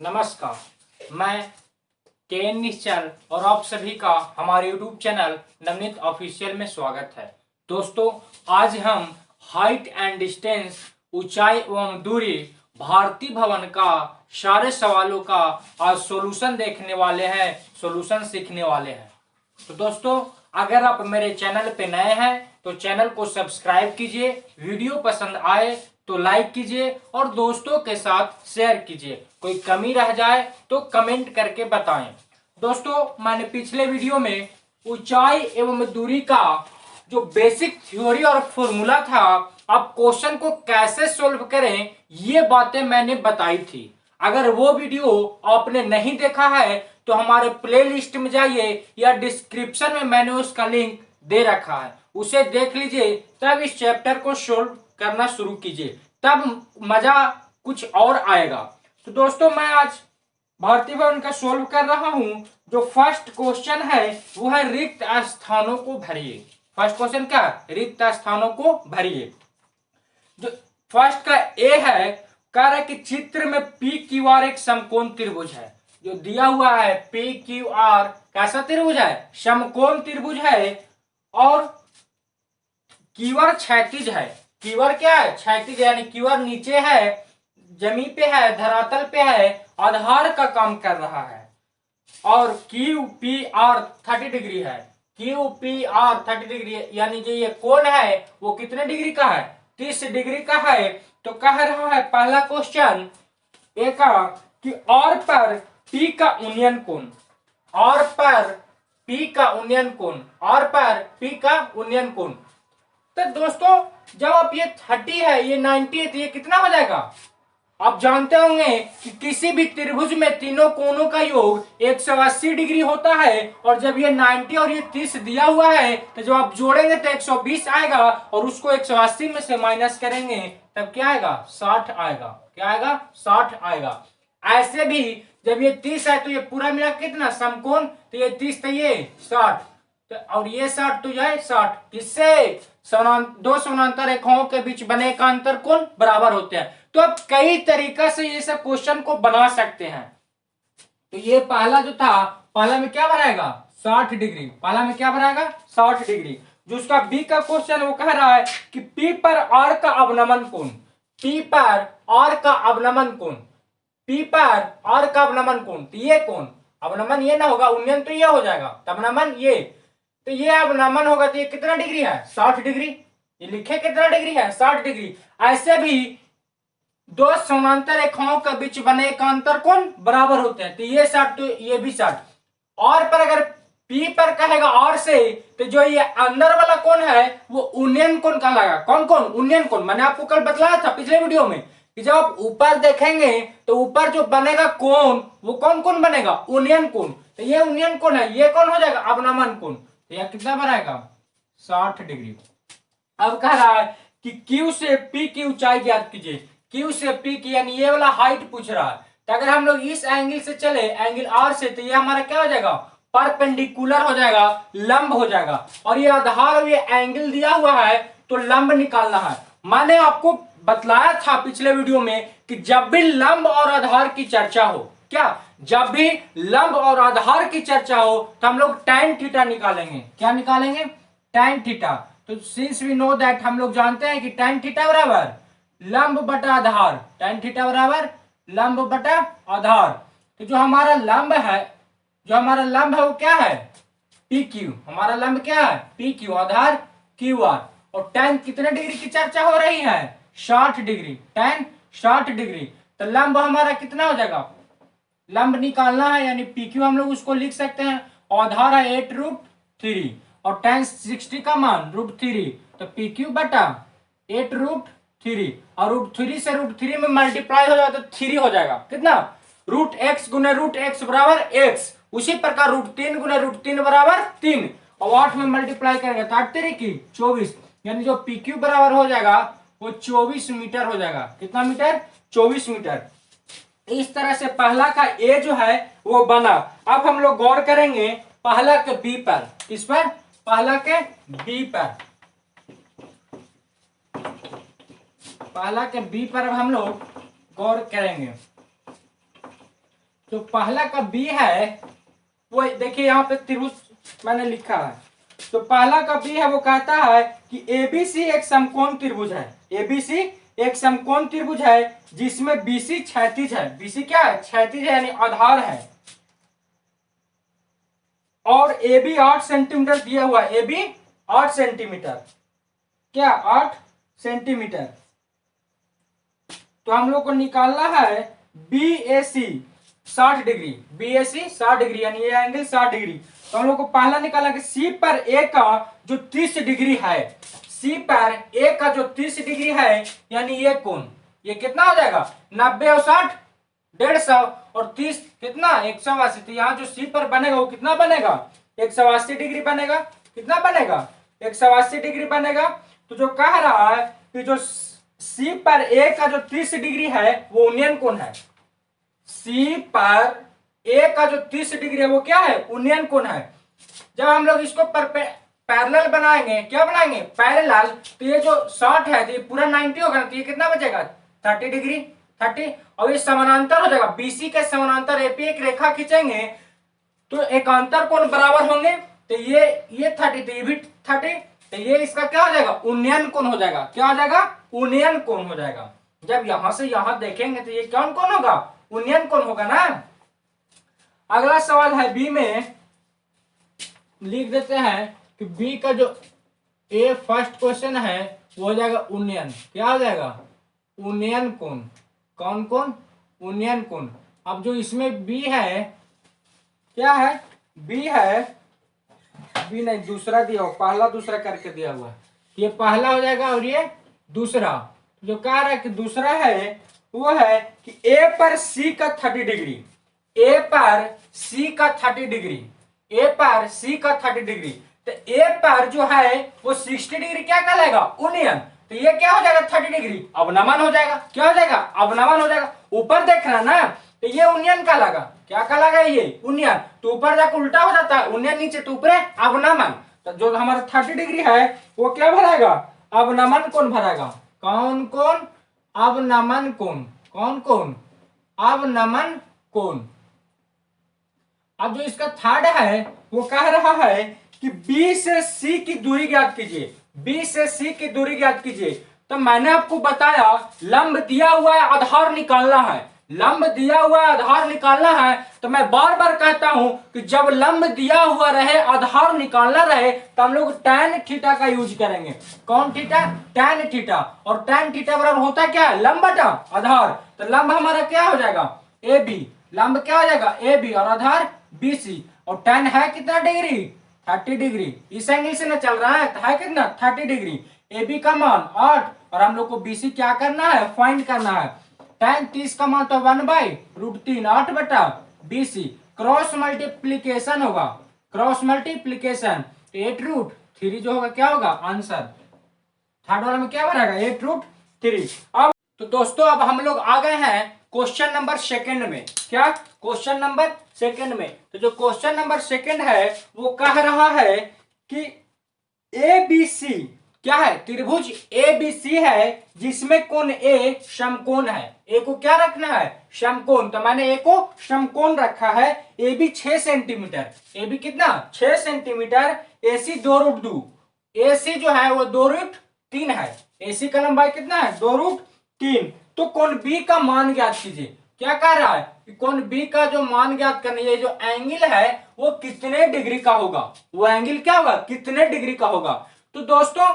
नमस्कार, मैं के एन निश्चल और आप सभी का हमारे YouTube चैनल नवनीत ऑफिशियल में स्वागत है। दोस्तों, आज हम हाइट एंड डिस्टेंस, ऊंचाई एवं दूरी, भारतीय भवन का सारे सवालों का आज सॉल्यूशन देखने वाले हैं, सॉल्यूशन सीखने वाले हैं। तो दोस्तों, अगर आप मेरे चैनल पे नए हैं तो चैनल को सब्सक्राइब कीजिए, वीडियो पसंद आए तो लाइक कीजिए और दोस्तों के साथ शेयर कीजिए। कोई कमी रह जाए तो कमेंट करके बताएं। दोस्तों, मैंने पिछले वीडियो में ऊंचाई एवं दूरी का जो बेसिक थ्योरी और फॉर्मूला था, अब क्वेश्चन को कैसे सोल्व करें, ये बातें मैंने बताई थी। अगर वो वीडियो आपने नहीं देखा है तो हमारे प्लेलिस्ट में जाइए या डिस्क्रिप्शन में मैंने उसका लिंक दे रखा है, उसे देख लीजिए। तब इस चैप्टर को सोल्व करना शुरू कीजिए, तब मजा कुछ और आएगा। तो दोस्तों, मैं आज भारतीय भवन का सोल्व कर रहा हूं। जो फर्स्ट क्वेश्चन है वो है रिक्त स्थानों को भरिए। फर्स्ट क्वेश्चन क्या है? रिक्त स्थानों को भरिए। जो फर्स्ट का ए है, कह रहा है कि चित्र में पी क्यू आर एक समकोण त्रिभुज है। जो दिया हुआ है पी क्यू आर कैसा त्रिभुज है? समकोण त्रिभुज है। और क्यूआर क्षैतिज है। क्यूआर क्या है? क्षैतिज, यानी क्यूआर नीचे है, जमीन पे है, धरातल पे है, आधार का काम कर रहा है। और क्यू पी आर 30 डिग्री है। क्यू पी आर 30 डिग्री, यानी जो ये कोण है वो कितने डिग्री का है? 30 डिग्री का है। तो कह रहा है पहला क्वेश्चन ए का कि और पर पी का उन्नयन कोण, और पर पी का उन्नयन कोण, और पर पी का उन्नयन कोण। तो दोस्तों, जब आप ये 30 है, ये 90 है, तो ये कितना हो जाएगा? आप जानते होंगे कि किसी भी त्रिभुज में तीनों कोणों का योग 180 डिग्री होता है। और जब ये 90 और ये 30 दिया हुआ है तो जब आप जोड़ेंगे तो 120 आएगा, और उसको 180 में से माइनस करेंगे तब क्या आएगा? 60 आएगा। क्या आएगा? 60 आएगा। ऐसे भी जब ये 30 है तो ये पूरा मिला कितना समकोण? तो ये 30 तो ये 60, तो और ये 60 तो ये 60। किससे? दो समानांतर रेखाओं के बीच बने का अंतर कोण बराबर होते हैं। तो आप कई तरीका से ये सब क्वेश्चन को बना सकते हैं। तो ये पहला जो था, पहला में क्या बनाएगा? 60 डिग्री। पहला में क्या बनाएगा? 60 डिग्री। जो उसका बी का क्वेश्चन वो कह रहा है कि पी पर आर का अवनमन कोण, पी पर आर का अवनमन कोण, पी पर आर का अवनमन कोण, तो ये कोण, अवनमन ये ना होगा, उन्नयन तो ये हो जाएगा, अवनमन ये, तो ये अवनमन होगा तो ये कितना डिग्री है? 60 डिग्री। ये लिखे कितना डिग्री है? 60 डिग्री। ऐसे भी दो समांतर रेखाओं के बीच बने का अंतर कोण बराबर होते हैं, तो ये 60 तो ये भी 60। और पर अगर पी पर कहेगा और से, तो जो ये अंदर वाला कोण है वो उन्नयन कोण कहलाएगा। कौन कोण? उन्नयन कोण। मैंने आपको कल बतलाया था पिछले वीडियो में कि जब आप ऊपर देखेंगे तो ऊपर जो बनेगा कोण वो कौन कोण बनेगा? उन्नयन कोण। तो ये उन्नयन कोण है, ये कौन हो जाएगा? अवनमन कोण। तो यह कितना बनाएगा? 60 डिग्री। अब कह रहा है कि Q से P की ऊंचाई ज्ञात कीजिए। Q से P की, यानी ये वाला हाइट पूछ रहा है। तो अगर हम लोग इस एंगल से चले, एंगल R से, तो ये हमारा क्या हो जाएगा? परपेंडिकुलर हो जाएगा, लंब हो जाएगा। और ये आधार और ये एंगल दिया हुआ है तो लंब निकालना है। मैंने आपको बतलाया था पिछले वीडियो में कि जब भी लंब और आधार की चर्चा हो, क्या जब भी लंब और आधार की चर्चा हो तो हम लोग tan थीटा निकालेंगे। क्या निकालेंगे? tan theta. तो सिंस वी नो दैट, हम लोग जानते हैं कि tan थीटा बराबर लंब बटा आधार, tan थीटा बराबर लंब बटा आधार। तो जो हमारा लंब है, जो हमारा लंब है वो क्या है? P Q. हमारा लंब क्या है? पी क्यू, आधार क्यू आर। और tan कितने डिग्री की चर्चा हो रही है? 60 डिग्री। tan 60 degree. तो लंब हमारा कितना हो जाएगा? लंब निकालना है, यानी पी क्यू हम लोग उसको लिख सकते हैं, आधार है 8√3 और tan 60 का मान √3, तो पी क्यू बटा 8√3, और √3 से √3 में मल्टीप्लाई हो जाएगा तो 3 हो जाएगा। कितना? √x गुने √x बराबर x। उसी प्रकार √3 गुने √3 बराबर 3, और 8 में मल्टीप्लाई करेंगे तो 8 3 की 24, यानी जो पी क्यू बराबर हो जाएगा वो 24 मीटर हो जाएगा। कितना मीटर? 24 मीटर। इस तरह से पहला का ए जो है वो बना। अब हम लोग गौर करेंगे पहला के बी पर। किस पर? पहला के बी पर। पहला के बी पर अब हम लोग गौर करेंगे। तो पहला का बी है वो देखिए यहाँ पे त्रिभुज मैंने लिखा है। तो पहला का बी है वो कहता है कि एबीसी एक समकोण त्रिभुज है। एबीसी एक समकोण त्रिभुज है जिसमें बीसी क्षैतिज है। बीसी क्या है? क्षैतिज है यानी आधार है। और ए बी 8 सेंटीमीटर दिया हुआ है। ए बी 8 सेंटीमीटर, क्या 8 सेंटीमीटर। तो हम लोग को निकालना है बी ए सी 60 डिग्री। बी ए सी 60 डिग्री यानी ये एंगल 60 डिग्री। तो हम लोग को पहला निकालना कि सी पर ए का जो 30 डिग्री है, सी पर ए का जो 30 डिग्री है यानी ये कोण, ये कितना हो जाएगा? 90 और 60 150 और 30 कितना? 180। तो यहाँ जो सी पर बनेगा वो कितना बनेगा? 180 डिग्री बनेगा। कितना बनेगा? 180 डिग्री बनेगा। तो जो कह रहा है कि जो सी पर ए का जो 30 डिग्री है वो उन्नयन कोण है। सी पर ए का जो 30 डिग्री है वो क्या है? उन्नयन कोण है। जब हम लोग इसको पैरेलल बनाएंगे, क्या बनाएंगे? पैरेलल। तो ये जो 60 है तो ये पूरा 90 होगा, तो ये कितना बचेगा? 30 डिग्री 30। और ये समानांतर हो जाएगा, बीसी के समानांतर एपी एक रेखा खींचेंगे तो एकांतर कोण बराबर होंगे। तो ये 30 तो ये भी 30। तो ये इसका क्या हो जाएगा? उन्नयन कोण हो जाएगा। क्या हो जाएगा? उन्नयन कोण हो जाएगा। जब यहां से यहां देखेंगे तो ये कौन कोण होगा? उन्नयन कोण होगा ना। अगला सवाल है बी में, लिख देते हैं कि बी का जो ए फर्स्ट क्वेश्चन है वो हो जाएगा उन्नयन। क्या हो जाएगा? उन्नयन कोण। कौन कोण? उन्नयन कोण। अब जो इसमें बी है, क्या है? बी है, बी नहीं दूसरा दिया हुआ, पहला दूसरा करके दिया हुआ। ये पहला हो जाएगा और ये दूसरा। जो कह रहा है कि दूसरा है वो है कि ए पर सी का 30 डिग्री, ए पर सी का 30 डिग्री, ए पर सी का 30 डिग्री। तो ए पर जो है वो 60 डिग्री क्या कहलाएगा? उन्नयन। तो ये क्या हो जाएगा? 30 डिग्री अवनमन हो जाएगा। क्या हो जाएगा? अवनमन हो जाएगा। ऊपर देख रहा ना, तो ये उन्नयन कहलाएगा। क्या कहलाएगा? ये उन्नयन। तो ऊपर जाकर उल्टा हो जाता है, उन्नयन नीचे तो ऊपर अवनमन। तो जो हमारा 30 डिग्री है वो क्या भरेगा? अवनमन कोण भरेगा। कौन कोण? अवनमन कोण। कौन कोण? अवनमन कोण। अब जो इसका थर्ड है वो कह रहा है कि बी से सी की दूरी ज्ञात कीजिए। बी से सी की दूरी ज्ञात कीजिए। तो मैंने आपको बताया लंब दिया हुआ है, आधार निकालना है। लंब दिया हुआ है, आधार निकालना है। तो मैं बार बार कहता हूं कि जब लंब दिया हुआ रहे, आधार निकालना रहे, तो हम लोग tan थीटा का यूज करेंगे। कौन थीटा? tan theta. और tan थीटा बराबर होता क्या है? लंब बटा आधार। तो लंब हमारा क्या हो जाएगा? A B. लंब क्या हो जाएगा? ए बी और आधार BC। और tan है कितना डिग्री? 30 डिग्री। इस एंगल से ना चल रहा है, तो है कितना? 30 डिग्री। ए बी का मान 8 और हम लोग को BC क्या करना है? फाइंड करना है। tan 30 का मान तो 1/√3 8 बटा BC। क्रॉस मल्टीप्लीकेशन होगा, क्रॉस मल्टीप्लीकेशन 8√3 जो होगा क्या होगा? आंसर। थर्ड वाला में क्या बनेगा? 8√3। अब तो दोस्तों अब हम लोग आ गए हैं क्वेश्चन नंबर सेकंड में। क्या? क्वेश्चन नंबर सेकंड में। तो जो क्वेश्चन नंबर सेकंड है वो कह रहा है कि ABC क्या है? त्रिभुज ABC है जिसमें कोण A समकोण है। ए को क्या रखना है? समकोण। तो मैंने ए को समकोण रखा है। AB 6 centimetre. AB कितना? 6 सेंटीमीटर। AC 2√2। AC जो है वो 2√3 है। AC का लंबाई कितना है? 2√3। तो कोण B का मान ज्ञात कीजिए। क्या कह रहा है कि कोण B का जो मान ज्ञात करना है, जो एंगल है वो कितने डिग्री का होगा? वो एंगल क्या होगा? कितने डिग्री का होगा? तो दोस्तों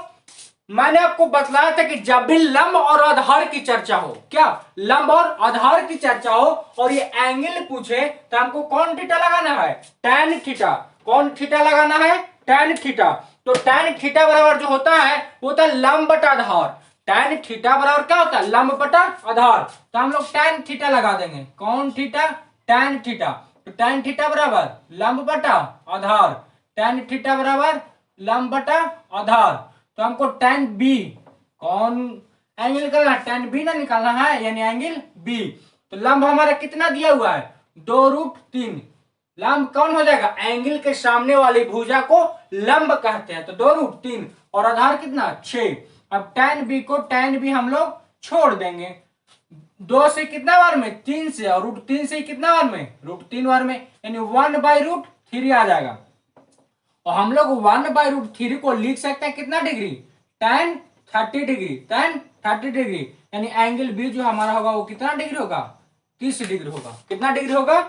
मैंने आपको बतलाया था कि जब भी लंब और आधार की चर्चा हो, क्या लंब और आधार की चर्चा हो और ये एंगल पूछे तो हमको कौन थीटा लगाना है? tan theta. कौन थीटा लगाना है? tan theta. तो tan थीटा बराबर जो होता है वो होता है लंब बटा आधार। tan थीटा बराबर क्या होता है? लंब बटा आधार। तो हम लोग tan थीटा लगा देंगे। कौन थीटा? tan theta. तो tan थीटा बराबर लंब बटा आधार। tan थीटा बराबर लंब बटा आधार। तो हमको tan B, कौन एंगल निकालना है? tan B ना निकालना है, यानी एंगल B। तो लंब हमारा कितना दिया हुआ है? 2√3। लंब कौन हो जाएगा? एंगल के सामने वाली भुजा को लंब कहते हैं। तो 2√3 और आधार कितना? 6। अब tan B को tan B हम लोग छोड़ देंगे। 2 से कितना बार में, 3 से, और √3 से कितना बार में, √3 बार में, यानी 1/√3 आ जाएगा। और हम लोग 1/√3 को लिख सकते हैं कितना degree, tan 30 degree, tan 30 degree, यानी एंगल बी जो हमारा होगा वो कितना डिग्री होगा, 30 डिग्री होगा। कितना डिग्री होगा,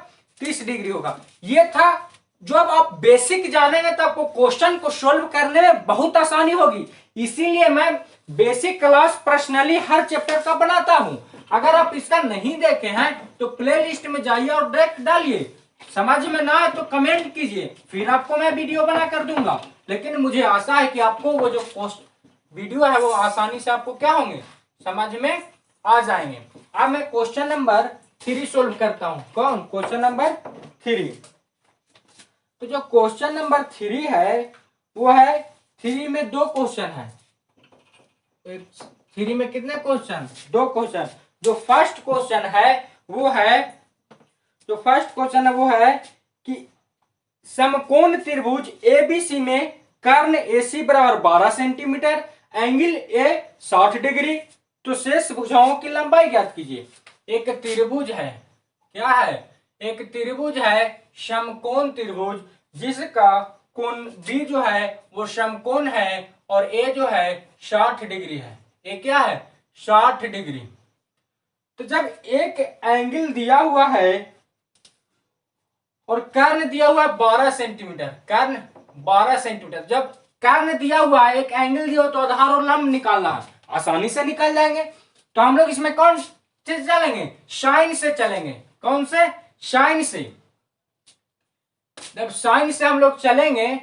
30 डिग्री होगा। ये था। जब आप बेसिक जानेंगे तो आपको क्वेश्चन को सोल्व करने में बहुत आसानी होगी। इसीलिए मैं बेसिक क्लास पर्सनली हर चैप्टर का बनाता हूं। अगर आप इसका नहीं देखे हैं तो प्ले लिस्ट में जाइए और डायरेक्ट डालिए। समझ में ना आए तो कमेंट कीजिए, फिर आपको मैं वीडियो बना कर दूंगा। लेकिन मुझे आशा है कि आपको वो जो वीडियो है वो आसानी से आपको क्या होंगे, समझ में आ जाएंगे। अब मैं क्वेश्चन नंबर 3 सोल्व करता हूं। कौन, क्वेश्चन नंबर 3। तो जो क्वेश्चन नंबर 3 है वो है, 3 में 2 क्वेश्चन है। 3 में कितने क्वेश्चन, 2 क्वेश्चन। जो फर्स्ट क्वेश्चन है वो है, जो फर्स्ट क्वेश्चन है वो है कि समकोण त्रिभुज एबीसी में कर्ण एसी बराबर 12 सेंटीमीटर, एंगल ए 60 डिग्री, तो शेष भुजाओं की लंबाई ज्ञात कीजिए। एक त्रिभुज है, क्या है, एक त्रिभुज है समकोण त्रिभुज, जिसका कोण बी जो है वो समकोण है और ए जो है 60 डिग्री है। ए क्या है, 60 डिग्री। तो जब एक एंगल दिया हुआ है और कर्ण दिया हुआ है 12 सेंटीमीटर, कर्ण 12 सेंटीमीटर, जब कर्ण दिया हुआ है, एक एंगल दिया हो तो आधार और लंब निकालना है, आसानी से निकल जाएंगे। तो हम लोग इसमें कौन से चलेंगे, साइन से चलेंगे। कौन से, साइन से। जब साइन से हम लोग चलेंगे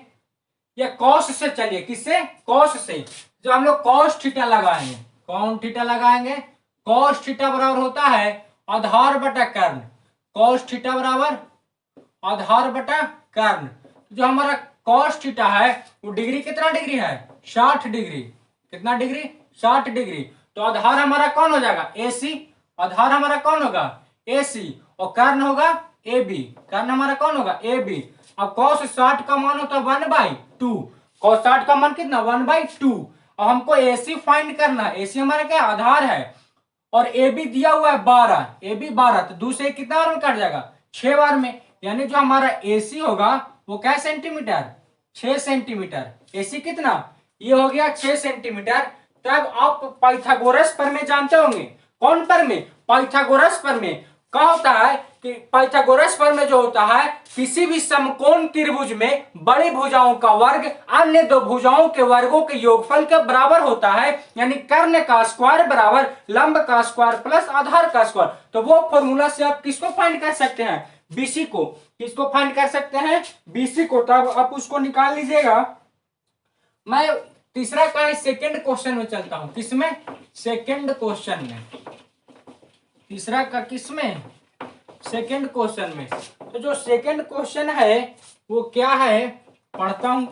या कॉस से चलिए, किससे, कॉस से। जो हम लोग कॉस थीटा लगाएंगे, कौन थीटा लगाएंगे, कॉस थीटा बराबर होता है आधार बटा कर्ण। कॉस थीटा बराबर आधार बटा कर्ण। जो हमारा कॉस थीटा है वो डिग्री कितना डिग्री है, 60 डिग्री। कितना डिग्री, 60 डिग्री। तो आधार हमारा कौन हो जाएगा, एसी। आधार हमारा कौन होगा, एसी, और कर्ण होगा ए बी। कर्ण हमारा कौन होगा, ए बी। अब कॉस 60 का मान होता है 1/2। कॉस 60 का मान कितना, 1/2। अब हमको एसी फाइंड करना है। एसी हमारा क्या, आधार है, और ए बी दिया हुआ है 12, ए बी 12, तो दूसरे कितना बार में कट जाएगा, 6 बार में। यानी जो हमारा एसी होगा वो क्या सेंटीमीटर, 6 सेंटीमीटर। एसी कितना, ये हो गया 6 सेंटीमीटर। तब आप पाइथागोरस प्रमेय जानते होंगे। कौन प्रमेय, पाइथागोरस प्रमेय। क्या होता है कि पाइथागोरस प्रमेय जो होता है, किसी भी समकोण त्रिभुज में बड़ी भुजाओं का वर्ग अन्य दो भुजाओं के वर्गों के योगफल के बराबर होता है। यानी कर्ण का स्क्वायर बराबर लंब का स्क्वायर प्लस आधार का स्क्वायर। तो वो फॉर्मूला से आप किसको फाइंड कर सकते हैं, बीसी को। किसको फाइंड कर सकते हैं, बीसी को। तब आप उसको निकाल लीजिएगा। मैं तीसरा का सेकंड क्वेश्चन में चलता हूं। किसमें, सेकंड क्वेश्चन में। तीसरा का किसमें, सेकंड क्वेश्चन में। तो जो सेकंड क्वेश्चन है वो क्या है, पढ़ता हूं।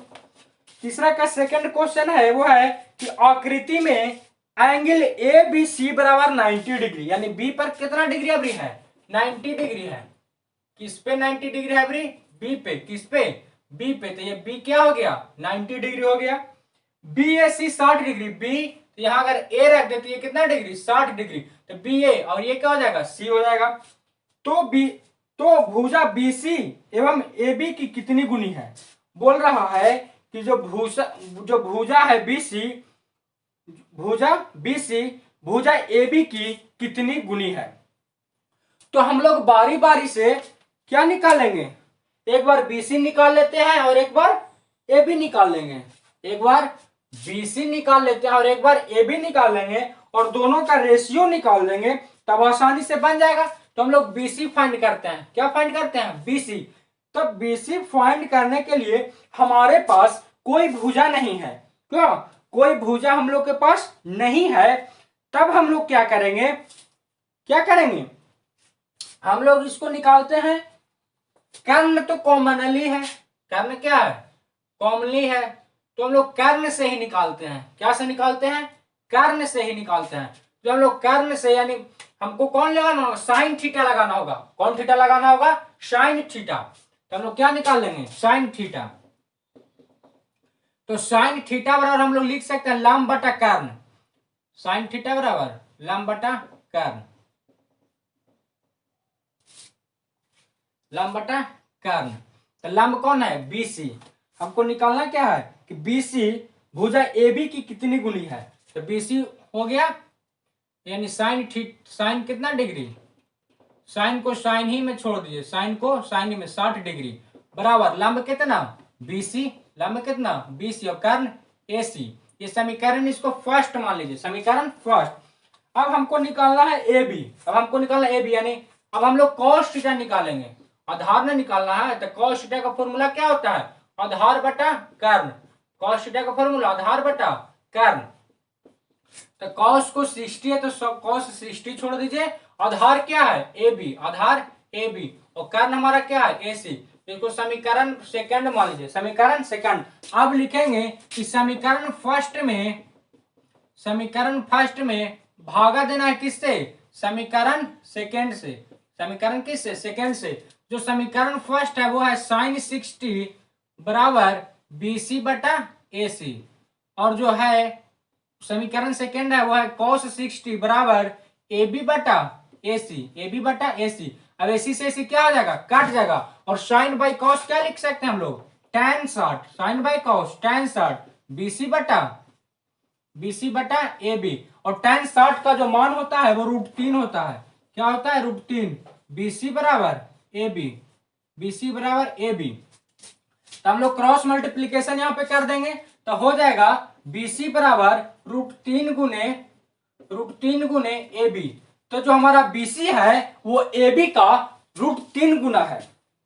तीसरा का सेकंड क्वेश्चन है वो है कि आकृति में एंगल ए बी सी बराबर 90 डिग्री, यानी बी पर कितना डिग्री अभी है, 90 डिग्री है। किस पे 90 डिग्री है अभी, बी पे। किस पे, बी पे। तो ये बी क्या हो गया, 90 डिग्री हो गया। बी ए सी 60 डिग्री, बी, तो यहां अगर ए रख दे तो ये कितना डिग्री, 60 डिग्री। तो बी ए और ये क्या हो जाएगा, सी हो जाएगा। तो भुजा बीसी एवं ए बी की कितनी गुनी है। बोल रहा है कि जो भुजा है बीसी, भुजा ए बी की कितनी गुनी है। तो हम लोग बारी बारी से क्या निकालेंगे, एक बार बीसी निकाल लेते हैं और एक बार ए बी निकाल लेंगे। एक बार बीसी निकाल लेते हैं और एक बार ए बी निकाल लेंगे और दोनों का रेशियो निकाल देंगे, तब आसानी से बन जाएगा। तो हम लोग बीसी फाइंड करते हैं। क्या फाइंड करते हैं, बीसी। तो बीसी फाइंड करने के लिए हमारे पास कोई भुजा नहीं है। क्यों, कोई भुजा हम लोग के पास नहीं है। तब हम लोग क्या करेंगे, हम लोग इसको निकालते हैं। कर्ण तो कॉमनली है, कर्ण क्या है, कॉमनली है। तो हम लोग कर्ण से ही निकालते हैं। क्या से निकालते हैं, कर्ण से ही निकालते हैं। तो हम लोग कर्ण से, यानी हमको कौन लगाना होगा, साइन थीटा लगाना होगा। कौन थीटा लगाना होगा, साइन थीटा। तो हम लोग क्या निकाल लेंगे, साइन थीटा। तो साइन थीटा बराबर हम लोग लिख सकते हैं लंब बटा कर्ण। साइन थीटा बराबर लंब बटा कर्ण। लंब बटा कर्ण। तो लंब कौन है? BC। हमको निकालना क्या है कि BC भुजा AB की कितनी गुनी है। तो BC हो गया यानी साइन कितना डिग्री, साइन को साइन ही में छोड़ दीजिए, साइन को साइन ही में 60 डिग्री बराबर लंब कितना BC, लंब कितना BC और कर्ण AC। ये समीकरण इसको फर्स्ट मान लीजिए, समीकरण फर्स्ट। अब हमको निकालना है AB, अब हमको निकालना है AB यानी अब हम लोग cos थीटा निकालेंगे, आधार में निकालना है। तो cos थीटा का फॉर्मूला क्या होता है? आधार बटा कर्ण। cos थीटा का फॉर्मूला आधार बटा कर्ण। तो cos को 60 है तो cos 60 छोड़ दीजिए, आधार क्या है AB, आधार AB और कर्ण हमारा क्या है AC। इसको समीकरण सेकंड मान लीजिए, समीकरण सेकंड। अब लिखेंगे कि समीकरण फर्स्ट में भागा देना है किससे? समीकरण सेकंड से। समीकरण किससे? सेकंड से। जो समीकरण फर्स्ट है वो है sin 60 बराबर BC बटा AC और जो है समीकरण सेकंड है वो है cos 60 बराबर AB बटा AC, AB बटा AC। अब AC से AC क्या आ जाएगा? कट जाएगा और साइन बाई कॉस क्या लिख सकते हैं हम लोग? tan 60, sine by cos tan 60 BC बटा AB और tan 60 का जो मान होता है वो √3 होता है। क्या होता है? √3। BC बराबर AB, BC बराबर AB। तो हम लोग क्रॉस मल्टीप्लीकेशन यहाँ पे कर देंगे तो हो जाएगा BC बराबर √3 गुने AB। तो जो हमारा BC है वो AB का √3 गुना है।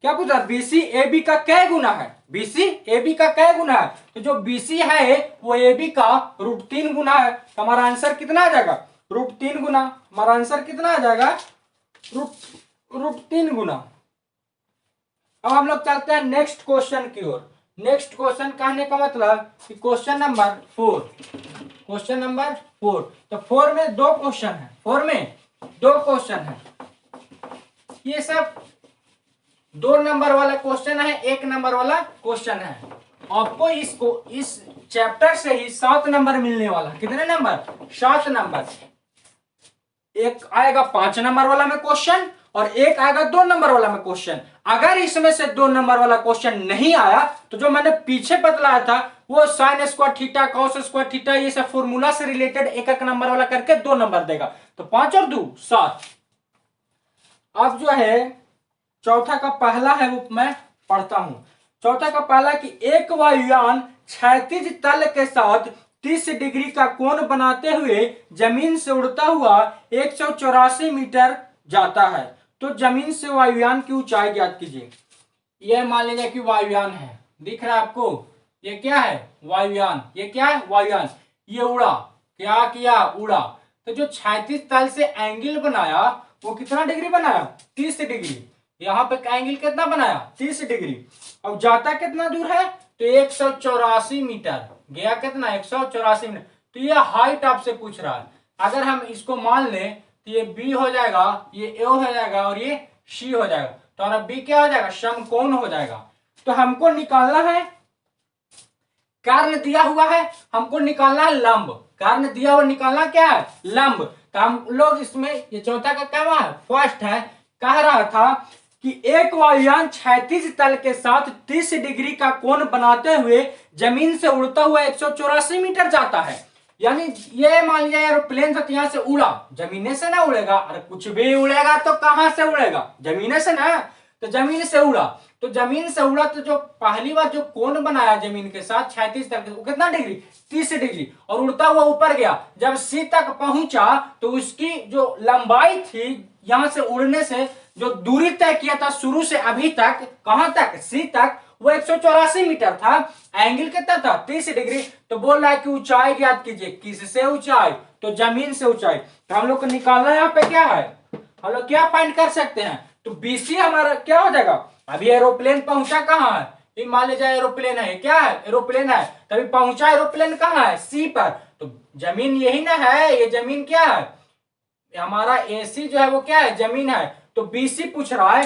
क्या पूछा? BC AB का क्या गुना है? BC AB का क्या गुना है? तो जो BC है वो AB का √3 गुना है। तो हमारा आंसर कितना आ जाएगा? √3 गुना। हमारा आंसर कितना आ जाएगा? √3 गुना। अब हम लोग चलते हैं नेक्स्ट क्वेश्चन की ओर। नेक्स्ट क्वेश्चन कहने का मतलब कि क्वेश्चन नंबर 4। Question number 4। तो 4 में 2 क्वेश्चन है, 4 में 2 क्वेश्चन है। ये सब 2 नंबर वाला क्वेश्चन है, 1 नंबर वाला क्वेश्चन है। आपको इस चैप्टर से ही 7 नंबर मिलने वाला। कितने नंबर? 7 नंबर। एक आएगा 5 नंबर वाला में क्वेश्चन और एक आएगा 2 नंबर वाला में क्वेश्चन। अगर इसमें से 2 नंबर वाला क्वेश्चन नहीं आया तो जो मैंने पीछे बतलाया था वो sine square theta, cos square theta, ये सब फॉर्मूला से रिलेटेड एक नंबर वाला करके 2 नंबर देगा। तो 5 और 2 7। अब जो है चौथा का पहला है वो मैं पढ़ता हूं। चौथा का पहला कि एक वायुयान क्षैतिज तल के साथ 30 डिग्री का कोण बनाते हुए जमीन से उड़ता हुआ 184 मीटर जाता है। तो जमीन से वायुयान की ऊंचाई ज्ञात कीजिए। यह मान लीजिए कि वायुयान है, दिख रहा है आपको? ये क्या है? वायुयान। ये क्या है? वायुयान। ये उड़ा, क्या किया? उड़ा। तो जो क्षैतिज तल से एंगल बनाया वो कितना डिग्री बनाया? 30 डिग्री। यहाँ पे एंगल कितना बनाया? 30 डिग्री। अब जाता कितना दूर है? तो 184 मीटर। गया कितना? 184 मीटर। तो ये हाइट आपसे पूछ रहा है। अगर हम इसको मान लें तो ये B हो जाएगा, ये A हो जाएगा और ये C हो जाएगा। तो हमारा B क्या हो जाएगा? समकोण हो जाएगा। तो हमको निकालना है, कर्ण दिया हुआ है, हमको निकालना है लंब। कर्ण दिया हुआ, निकालना क्या है? लंब। तो हम लोग इसमें ये चौथा का क्या है? फर्स्ट है। कह रहा था कि एक वायुयान क्षैतिज तल के साथ 30 डिग्री का कोण बनाते हुए जमीन से उड़ता हुआ 184 मीटर जाता है। यानी ये मान लिया एरोप्लेन था, यहां से उड़ा, जमीने से ना उड़ेगा। अरे कुछ भी उड़ेगा तो कहां से उड़ेगा? जमीने से ना। तो जमीन से उड़ा, तो जमीन से उड़ा तो जो पहली बार जो कोण बनाया जमीन के साथ क्षैतिज तल के, वो कितना डिग्री? 30 डिग्री। और उड़ता हुआ ऊपर गया, जब सी तक पहुंचा तो उसकी जो लंबाई थी यहां से उड़ने से जो दूरी तय किया था शुरू से अभी तक, कहां तक? सी तक, वो 184 मीटर था। एंगल कितना था? 30 डिग्री। तो बोल रहा है कि ऊंचाई ज्ञात कीजिए। किससे ऊंचाई? तो जमीन से ऊंचाई। तो हम लोग को निकालना यहाँ पे क्या है? हम लोग क्या फाइंड कर सकते हैं? तो BC हमारा क्या हो जाएगा? अभी एरोप्लेन पहुंचा कहाँ है? मान लीजिए एरोप्लेन है, क्या है? एरोप्लेन है। तभी पहुंचा एरोप्लेन कहाँ है? सी पर। तो जमीन यही ना है, ये जमीन क्या है? हमारा AC जो है वो क्या है? जमीन है। तो BC पूछ रहा है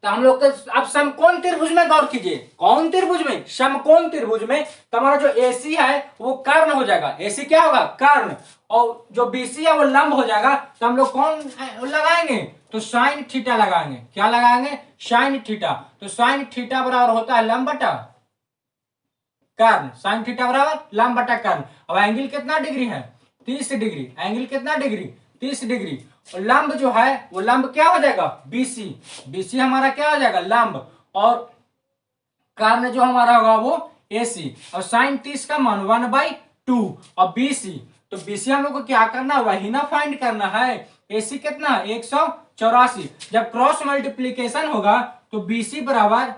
तो हम लोग अब समकोण त्रिभुज में गौर कीजिए। कौन त्रिभुज में? समकोण त्रिभुज में। तो हमारा जो AC है वो कर्ण हो जाएगा। AC क्या होगा? कर्ण। और जो BC है वो लंब हो जाएगा। तो हम लोग कौन लगाएंगे? तो साइन थीटा लगाएंगे। क्या लगाएंगे? Sine theta. तो साइन थीटा बराबर होता है लंब बटा कर्ण। साइन थीटा बराबर लंब बटा कर्ण। अब एंगल कितना डिग्री है? 30 डिग्री। एंगल कितना डिग्री? 30 डिग्री। और लंब जो है वो लंब क्या हो जाएगा? BC। BC हमारा क्या हो जाएगा? लंब। और कर्ण जो हमारा होगा वो AC। और साइन 30 का मान 1/2 और BC। तो BC हम लोग को क्या करना है? वही ना फाइंड करना है। AC कितना? 184। जब क्रॉस मल्टीप्लीकेशन होगा तो BC बराबर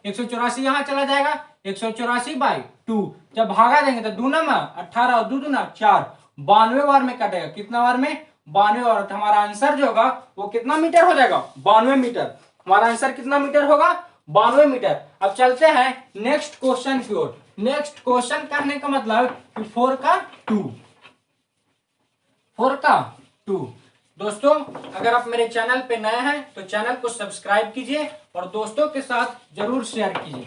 184 यहां चला जाएगा। 184/2। जब भागा देंगे तो दूना में 18 और 2 दूना 4, 92 बार में कटेगा। कितना बार में? 92 बार। तो हमारा आंसर जो होगा वो कितना मीटर हो जाएगा? 92 मीटर। हमारा आंसर कितना मीटर होगा? 92 मीटर। अब चलते हैं नेक्स्ट क्वेश्चन की ओर। नेक्स्ट क्वेश्चन कहने का मतलब 4 का 2। दोस्तों अगर आप मेरे चैनल पे नए हैं तो चैनल को सब्सक्राइब कीजिए और दोस्तों के साथ जरूर शेयर कीजिए।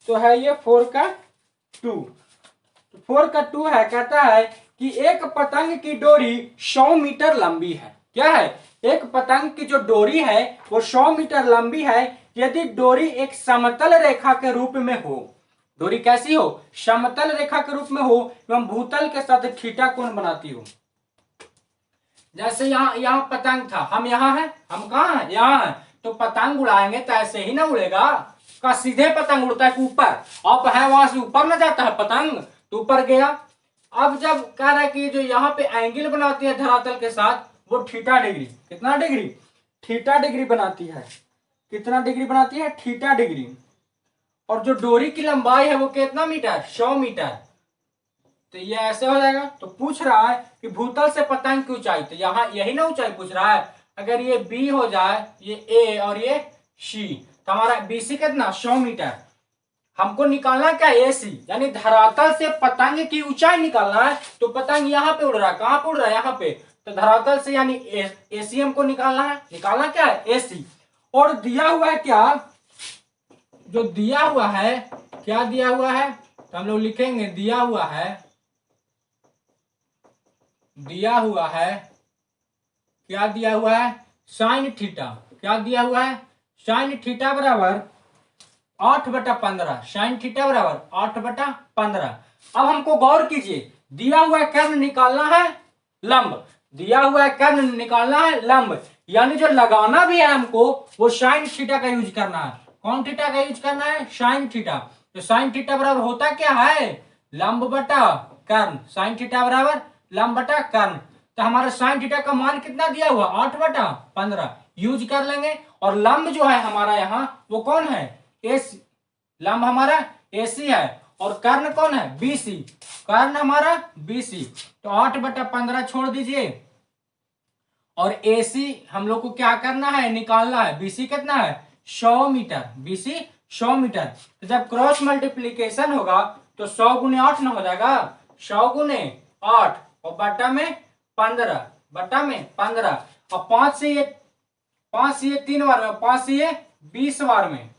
तो है ये 4 का 2। 4 का 2 है। कहता है कि एक पतंग की डोरी 100 मीटर लंबी है। क्या है? एक पतंग की जो डोरी है वो 100 मीटर लंबी है। यदि डोरी एक समतल रेखा के रूप में हो। डोरी कैसी हो? समतल रेखा के रूप में हो एवं भूतल के साथ थीटा कोण बनाती हो। जैसे यहाँ पतंग था, हम यहाँ हैं। हम कहाँ हैं? यहाँ हैं। तो पतंग उड़ाएंगे तो ऐसे ही ना उड़ेगा। का सीधे पतंग उड़ता है ऊपर। अब है वहां से ऊपर ना जाता है पतंग, तो ऊपर गया। अब जब कह रहा है कि जो यहाँ पे एंगल बनाती है धरातल के साथ वो थीटा डिग्री। कितना डिग्री? थीटा डिग्री बनाती है। कितना डिग्री बनाती है? Theta degree. और जो डोरी की लंबाई है वो कितना मीटर? 100 मीटर। तो ये ऐसे हो जाएगा। तो पूछ रहा है कि भूतल से पतंग की ऊंचाई। तो यहाँ यही ना ऊंचाई पूछ रहा है। अगर ये B हो जाए, ये A और ये C, तो हमारा BC कितना? 100 मीटर। हमको निकालना क्या? AC, यानी धरातल से पतंग की ऊंचाई निकालना है। तो पतंग यहाँ पे उड़ रहा है। कहाँ पे उड़ रहा है? यहाँ पे। तो धरातल से यानी AC हमको निकालना है। निकालना क्या है? AC। और दिया हुआ है क्या? जो दिया हुआ है, क्या दिया हुआ है? तो हम लोग लिखेंगे दिया हुआ है क्या दिया हुआ है? Sine theta. क्या दिया हुआ है? साइन थीटा बराबर 8/15। साइन थीटा बराबर 8/15। अब हमको गौर कीजिए, दिया हुआ कर्ण निकालना है लंब। दिया हुआ कर्ण निकालना है लंब, यानी जो लगाना भी है हमको वो साइन थीटा का यूज करना है। कौन थीटा का यूज करना है? Sine theta. तो साइन थीटा बराबर होता क्या है? लंब बटा कर्ण। साइन थीटा बराबर लंब बटा कर्ण। तो हमारा साइन थीटा का मान कितना दिया हुआ? 8/15 यूज कर लेंगे। और लंब जो है हमारा यहाँ वो कौन है? AC। लंब हमारा AC है। और कर्ण कौन है? BC। कर्ण हमारा BC। तो 8/15 छोड़ दीजिए। और AC हम लोग को क्या करना है? निकालना है। BC कितना है? 100 मीटर। BC 100 metre. तो जब क्रॉस मल्टीप्लीकेशन होगा तो 100 गुने 8 ना हो जाएगा। 100 गुने 8 और बटा में 15 और 5 से ये 3 बार में, 5 से ये 20 बार में।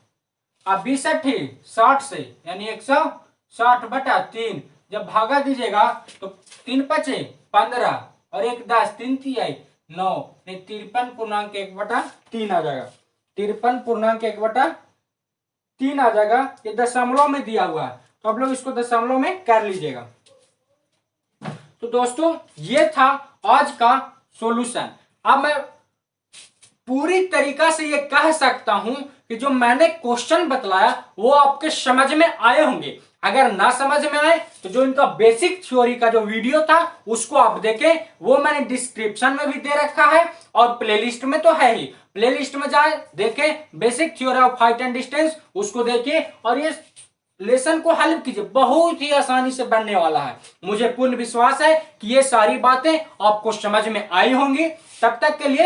अब 20 अट्ठी 60 से, यानी 160/3। जब भागा दीजिएगा तो 3 पचे 15 और 1 10, 3 तिहाई 9, 53.1/3 आ जाएगा। 53.1/3 आ जाएगा। ये दशमलव में दिया हुआ है, तो आप लोग इसको दशमलव में कर लीजिएगा। तो दोस्तों ये था आज का सॉल्यूशन। अब मैं पूरी तरीका से ये कह सकता हूं कि जो मैंने क्वेश्चन बतलाया वो आपके समझ में आए होंगे। अगर ना समझ में आए तो जो इनका बेसिक थ्योरी का जो वीडियो था उसको आप देखें, वो मैंने डिस्क्रिप्शन में भी दे रखा है और प्लेलिस्ट में तो है ही। प्लेलिस्ट में जाए देखें, basic theory of height and distance, उसको देखिए और ये लेसन को हल कीजिए। बहुत ही आसानी से बनने वाला है। मुझे पूर्ण विश्वास है कि ये सारी बातें आपको समझ में आई होंगी। तब तक के लिए